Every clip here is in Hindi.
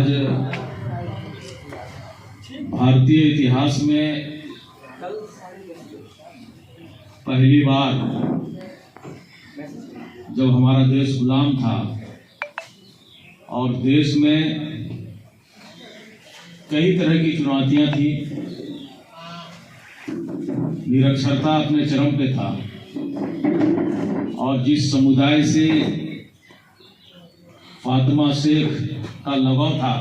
आज भारतीय इतिहास में पहली बार जब हमारा देश गुलाम था और देश में कई तरह की चुनौतियां थी, निरक्षरता अपने चरम पे था और जिस समुदाय से फातिमा शेख का लगाव था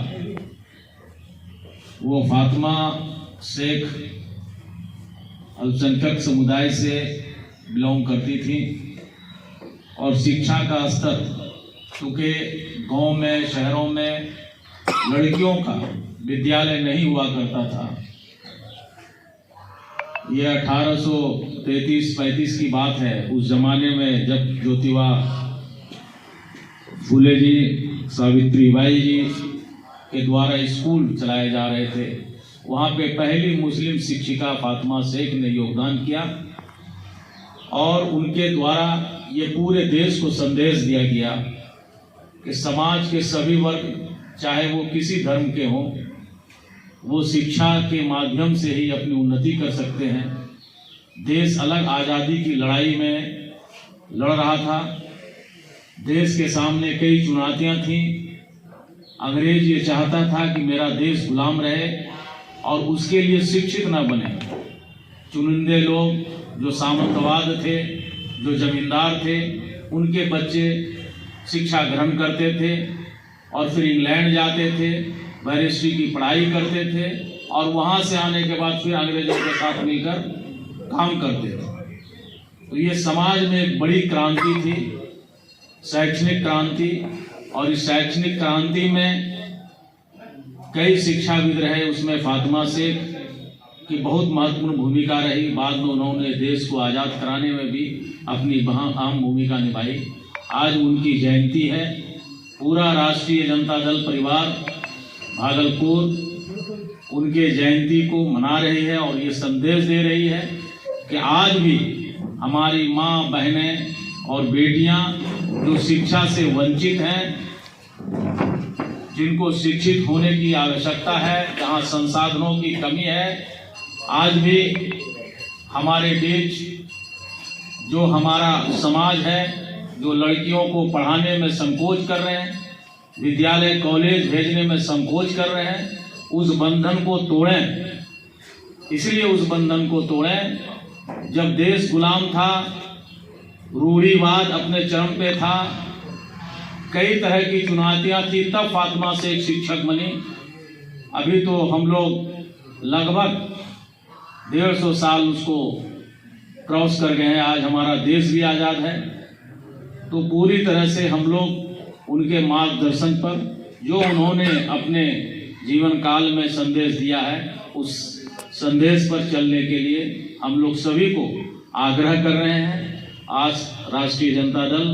वो फातिमा शेख अल्पसंख्यक समुदाय से बिलोंग करती थी और शिक्षा का स्तर, क्योंकि गांव में शहरों में लड़कियों का विद्यालय नहीं हुआ करता था। ये 1833-35 की बात है। उस जमाने में जब ज्योतिबा फूले जी, सावित्रीबाई जी के द्वारा स्कूल चलाए जा रहे थे, वहाँ पे पहली मुस्लिम शिक्षिका फातिमा शेख ने योगदान किया और उनके द्वारा ये पूरे देश को संदेश दिया गया कि समाज के सभी वर्ग, चाहे वो किसी धर्म के हों, वो शिक्षा के माध्यम से ही अपनी उन्नति कर सकते हैं। देश अलग आज़ादी की लड़ाई में लड़ रहा था, देश के सामने कई चुनौतियां थीं। अंग्रेज ये चाहता था कि मेरा देश गुलाम रहे और उसके लिए शिक्षित ना बने। चुनिंदे लोग जो सामंतवाद थे, जो जमींदार थे, उनके बच्चे शिक्षा ग्रहण करते थे और फिर इंग्लैंड जाते थे, बैरिस्ट्री की पढ़ाई करते थे और वहाँ से आने के बाद फिर अंग्रेजों के साथ मिलकर काम करते थे। तो ये समाज में एक बड़ी क्रांति थी, शैक्षणिक क्रांति, और इस शैक्षणिक क्रांति में कई शिक्षाविद रहे, उसमें फातिमा शेख की बहुत महत्वपूर्ण भूमिका रही। बाद में उन्होंने देश को आज़ाद कराने में भी अपनी अहम भूमिका निभाई। आज उनकी जयंती है। पूरा राष्ट्रीय जनता दल परिवार भागलपुर उनके जयंती को मना रही है और ये संदेश दे रही है कि आज भी हमारी माँ, बहनें और बेटियां जो शिक्षा से वंचित हैं, जिनको शिक्षित होने की आवश्यकता है, जहां संसाधनों की कमी है, आज भी हमारे बीच जो हमारा समाज है, जो लड़कियों को पढ़ाने में संकोच कर रहे हैं, विद्यालय कॉलेज भेजने में संकोच कर रहे हैं, उस बंधन को तोड़ें। इसलिए उस बंधन को तोड़ें। जब देश गुलाम था, रूढ़िवाद अपने चरम पे था, कई तरह की चुनौतियां थी, तब फातिमा शेख शिक्षक बनी। अभी तो हम लोग लगभग 150 साल उसको क्रॉस कर गए हैं। आज हमारा देश भी आज़ाद है। तो पूरी तरह से हम लोग उनके मार्गदर्शन पर, जो उन्होंने अपने जीवन काल में संदेश दिया है, उस संदेश पर चलने के लिए हम लोग सभी को आग्रह कर रहे हैं। आज राष्ट्रीय जनता दल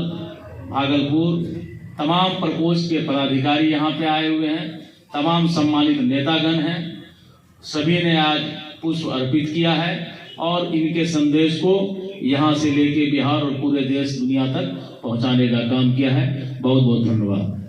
भागलपुर तमाम प्रकोष्ठ के पदाधिकारी यहाँ पे आए हुए हैं, तमाम सम्मानित नेतागण हैं, सभी ने आज पुष्प अर्पित किया है और इनके संदेश को यहाँ से लेके बिहार और पूरे देश दुनिया तक पहुँचाने का काम किया है। बहुत बहुत धन्यवाद।